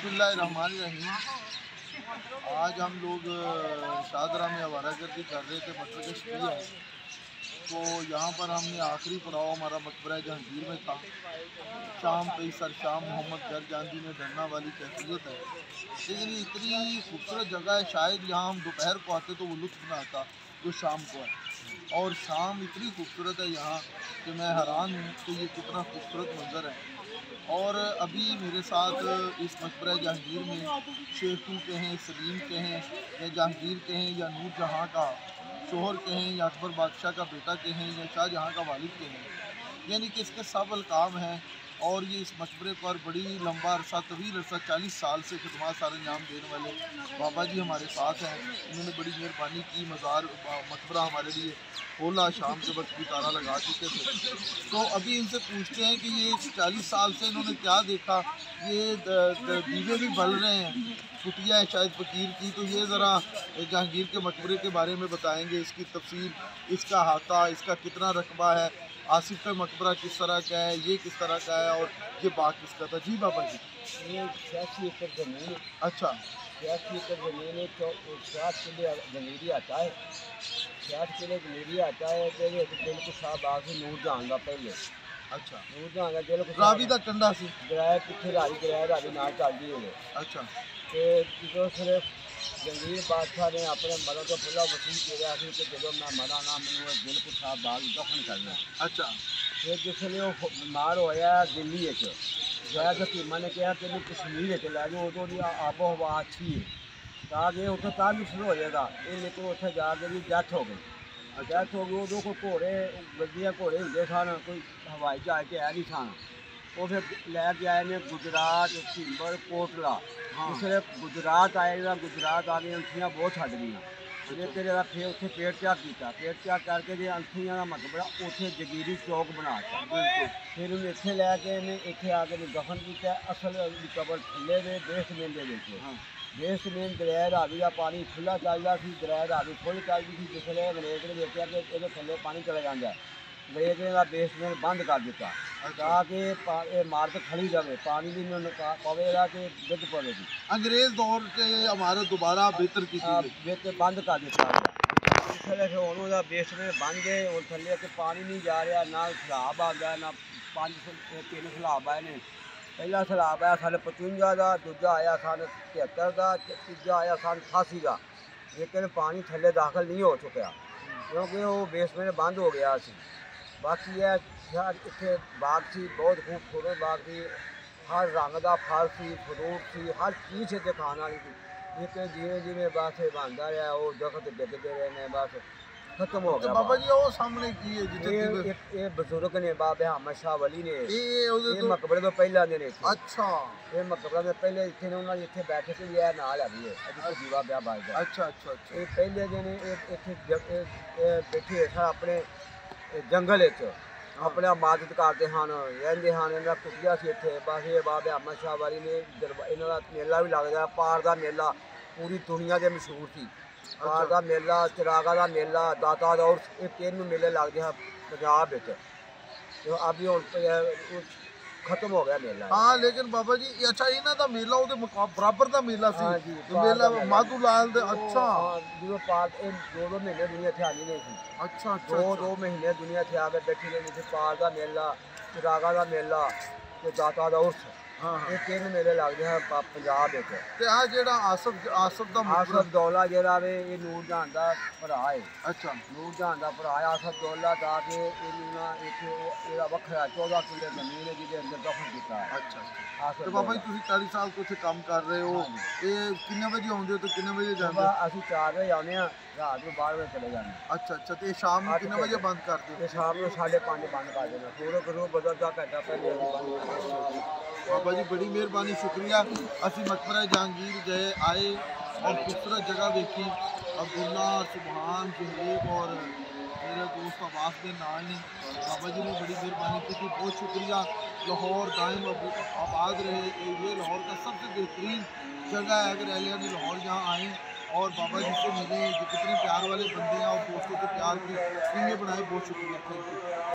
बिस्मिल्लाहिर्रहमानिर्रहीम। आज हम लोग शाहदरा में आवारागर्दी कर रहे थे, मकबरे किया है। तो यहाँ पर हमने आखिरी पड़ाव हमारा मकबरा जहांगीर में था। शाम पे सर शाम मोहम्मद गर जांदी में डरना वाली कैफियत है, लेकिन ये इतनी खूबसूरत जगह है, शायद यहाँ हम दोपहर को आते तो वो लुत्फ ना आता जो शाम को है। और शाम इतनी खूबसूरत है यहाँ कि मैं हैरान हूँ कि ये कितना खूबसूरत मंजर है। और अभी मेरे साथ इस मकबरा जहांगीर में शेखू के हैं, सलीम के हैं, या जहांगीर के हैं, या नूर जहाँ का शोहर के हैं, या अकबर बादशाह का बेटा के हैं, या शाहजहाँ का वालिद के हैं, यानी कि इसके सब अलकाम हैं। और ये इस मकबरे पर बड़ी लंबा अरसा, तवील अरसा 40 साल से खिदमत सार अंजाम देने वाले बाबा जी हमारे साथ हैं। उन्होंने बड़ी मेहरबानी की, मज़ार मकबरा हमारे लिए खोला, शाम के वक्त भी ताला लगा चुके थे। तो अभी इनसे पूछते हैं कि ये 40 साल से इन्होंने क्या देखा। ये दीवे भी बल रहे हैं, कुटिया है शायद फ़कीर की। तो ये ज़रा जहांगीर के मकबरे के बारे में बताएंगे, इसकी तफसील, इसका अहाता, इसका कितना रकबा है, आसिफ का मकबरा किस तरह का है, ये किस तरह का है, और ये बाग किसका था। जी बाबा जी। ये 86 एकड़ ज़मीन है। अच्छा, 86 एकड़ ज़मीन है। तो 60 किले जमीरी आता है, 60 किले जमीरी आता है। तो ये दिल को साहब आके नूर जहां का पहले। अच्छा, नूर जहां का दिल को रावी का कंडा सी। किराया पिछले रावी ना चलती है। अच्छा, तो जो सिर्फ जंगीर बादशाह ने अपने मरा तो खुला वसूल किया कि जो मैं मरा ना मैंने दिल को साहब बाग दफन करना। अच्छा, फिर जिसने वो बीमार होया दिल्ली शायद हकीमा ने कहा तेन कश्मीर लै जाओ, उदों की आबो हवा अच्छी है, ताकि उत्थे तां भी शुरू हो जाएगा। ये लेकिन उत्थे जाके भी डेथ हो गई। डेथ हो गई। उदों कोई घोड़े गड्डियां घोड़े होंगे सन, कोई हवाई जहाज तो है नहीं सन। वो फिर लैके आए ने गुजरात, सिंबर, कोटला। जिसले गुजरात आए ना, गुजरात आ गई अंथियां बहुत छड़ गई। लेकिन फिर उत्थे पेट त्याग किया, पेट त्याग करके जो अंथियां का मकबरा उत्थे जगीरी चौक बनाता। फिर उन्हें इत्थे लैके इत्थे आके दफन किया। असल कबर थल्ले वे बेसमेंट बेसमेंट दरिया रावी का पानी खुला चलता सी, दरिया रावी फुल चलती थी। जिसले अंग्रेज ने देखा कि ये थल्ले पानी चला जाता है, अंग्रेज ने बेसमेंट बंद कर दिता ताकि इमारत खड़ी रहे, पानी भी पवेगा कि डिग पवेगी। अंग्रेज दौर के हमारे दोबारा बेहतर की बंद कर दिता। इसलिए फिर उन्होंने बेसमेंट बन गए और थले के पानी नहीं जा रहा, ना सैलाब आ गया, ना 3 सैलाब आए ने। पहला सैलाब आया सन 55 का, दूजा आया सन 73 का, तीजा आया सन 88 का। लेकिन पानी थले दाखिल नहीं हो चुका क्योंकि वो बेसमेंट बंद हो गया सी। बाकी है इतने बाग सी, बहुत खूबसूरत बाग थी, हर रंग का फल सी, फ्रूट सी, हर चीज़ इतने खाने वाली थी। लेकिन जिमें जिमें बस बनता रहा वो दरख्त डिगते रहे ने, बस खत्म हो गया। बाबा जी वो सामने की है ये बुजुर्ग ने बाबे अहमद शाह वली ने ये मकबरे तो पहला दिन। अच्छा, ये मकबरा में पहले इतने उन्होंने इतने बैठे थे, ये नाल है जीवा ब्याह बाज। अच्छा, अच्छा, अच्छा। ये पहले दिन इतने बैठे था अपने जंगल अपने इबादत करते हैं, रहते हैं। इन्होंने कुटिया सी इतने, बस ये बाबे अहमद शाह वाली ने इन्हों मेला भी लगता, पार का मेला पूरी दुनिया के मशहूर थी। पार का मेला, चिरागा का मेला, दाता का, और ये 3 मेले लगते हैं पंजाब। तो अभी हम खत्म हो गया मेला। हाँ, लेकिन बाबा जी अच्छा इन्हों का मेला बराबर का मेला सी। हाँ जी, मेला माधू लाल दे। अच्छा, जो पार 2 महीने दुनिया थे आनी नहीं थी। अच्छा, अच्छा, 2 महीने दुनिया थे आके बैठी रहनी थी। पार का मेला, चिरागा का मेला, तो दाता का उर्स। हाँ, ये 3 मेले लगते हैं पंजाब। ते आ जेड़ा आसफ दा आसफ दौला जेड़ा वे ये नूर जहां दा भरा है। अच्छा, नूर जहां दा भरा है आसफ दौला दा के इन्होंने इत्थे वखरा 14 किले जमीन है जिहदे अंदर दफन किया है। अच्छा। आसफ तो बाबा जी तुसीं 40 साल तो इत्थे काम कर रहे हो, ये कितने बजे आउंदे हो तो कितने बजे जांदे हो? असं 4 बजे आने, रात को 12 बजे चले जाने। अच्छा, अच्छा। तो शाम में कितने बजे बंद करते हो? ये शाम को 5:30 बंद कर देना। सूरज गुरु बदलता घंटा पहले बंद कर देना। बाबा जी बड़ी मेहरबानी, शुक्रिया। असी मकबरा जहांगीर गए आए और खूबसूरत जगह देखी। अब्दुल्ला, सुबहान, सुहेब और मेरे दोस्त अब्बास के नाल ने बाबा जी ने बड़ी मेहरबानी की थी। बहुत शुक्रिया। लाहौर दायम आबाद रहे। ये लाहौर का सबसे बेहतरीन जगह है। अगर एहलिया ने लाहौर यहाँ आए और बाबा जी से मिले, जो कितने प्यार वाले बंदे हैं और दोस्तों से प्यार की बनाए। बहुत शुक्रिया, थैंक यू।